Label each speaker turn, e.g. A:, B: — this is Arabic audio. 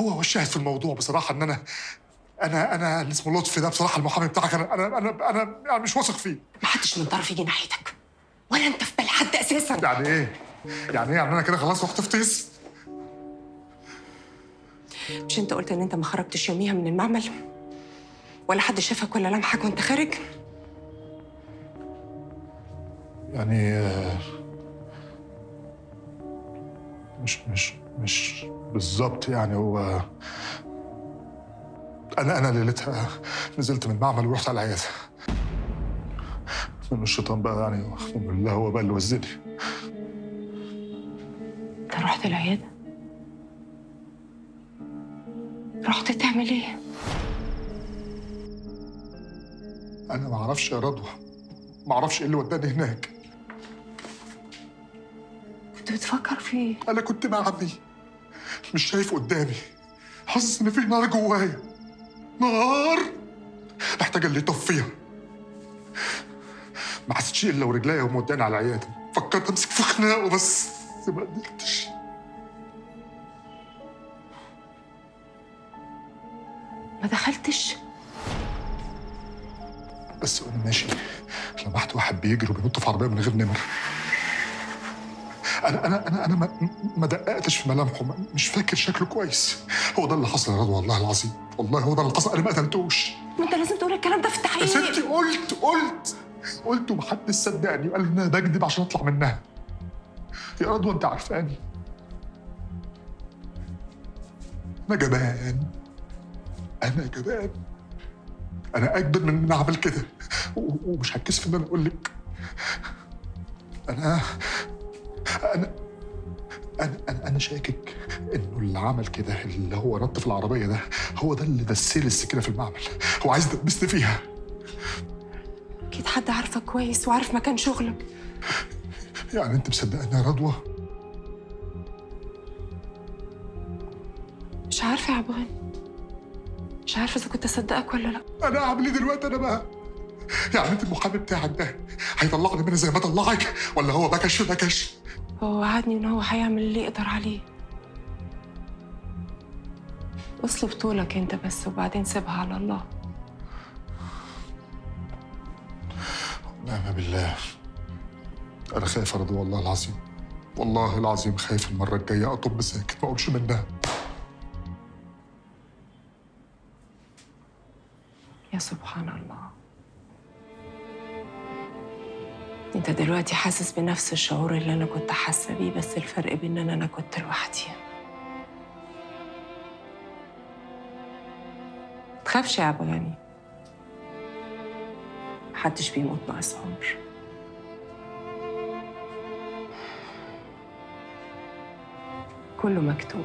A: هو الشاهد في الموضوع بصراحه ان انا اللي اسمه لطفي ده بصراحه المحامي بتاعك انا يعني مش واثق فيه.
B: محدش من طرف يجي ناحيتك، ولا انت في بال حد اساسا.
A: يعني ايه؟ يعني انا كده خلاص رحت افتيس؟
B: مش انت قلت ان انت ما خرجتش يوميها من المعمل؟ ولا حد شافك ولا لمحك وانت خارج؟
A: يعني مش بالظبط يعني. هو انا ليلتها نزلت من المعمل ورحت على العياده. من الشيطان بقى يعني، ومن الله هو بقى اللي وزني.
B: انت رحت العياده؟ رحت تعمل ايه؟
A: انا ما اعرفش يا رضوى، ما اعرفش ايه اللي وداني هناك.
B: كنت بتفكر في ايه؟
A: انا كنت معدي مش شايف قدامي، حاسس ان في نار جوايا، نار محتاجه اللي يطفيها. ما حسيتش الا ورجليا وموداني على العياده. فكرت امسك في خناقه بس ما قدرتش.
B: ما دخلتش؟
A: بس وانا ماشي لمحت واحد بيجري وبينط في عربيه من غير نمر. انا ما دققتش في ملامحه، مش فاكر شكله كويس. هو ده اللي حصل يا رضوى، والله العظيم، والله هو ده اللي حصل. انا ما قتلتوش.
B: ما انت لازم تقول الكلام ده في التحقيق.
A: يا ستي قلت ومحدش صدقني وقال ان انا بكذب عشان اطلع منها. يا رضوى انت عارفاني، انا جبان، انا جبان، انا اجبن من ان اعمل كده، ومش هتكسف ان انا اقول لك. انا انا انا شاكك انه اللي عمل كده، اللي هو نط في العربيه ده، هو ده اللي دسلي السكينه في المعمل. هو عايز يدبسني فيها.
B: اكيد حد عارفك كويس وعارف مكان شغلك.
A: يعني انت مصدقني يا رضوى؟
B: مش عارفه يا عبغان، مش عارفه اذا كنت اصدقك ولا لا.
A: انا اعمل ايه دلوقتي انا بقى؟ يعني انت المحامي بتاعك ده هيطلعني منها زي ما طلعك، ولا هو بكش؟
B: هو وعدني ان هو هيعمل اللي يقدر عليه. اصل بطولك انت بس، وبعدين سيبها على الله.
A: نعم بالله. انا خايف يا رضوى، والله العظيم، والله العظيم خايف المره الجايه اطب ساكت ما اقومش منها.
B: يا سبحان الله، انت دلوقتي حاسس بنفس الشعور اللي انا كنت حاسه بيه، بس الفرق بين ان انا كنت لوحدي. تخافش يا عبغاني، محدش بيموت ناقص عمر. كله مكتوب.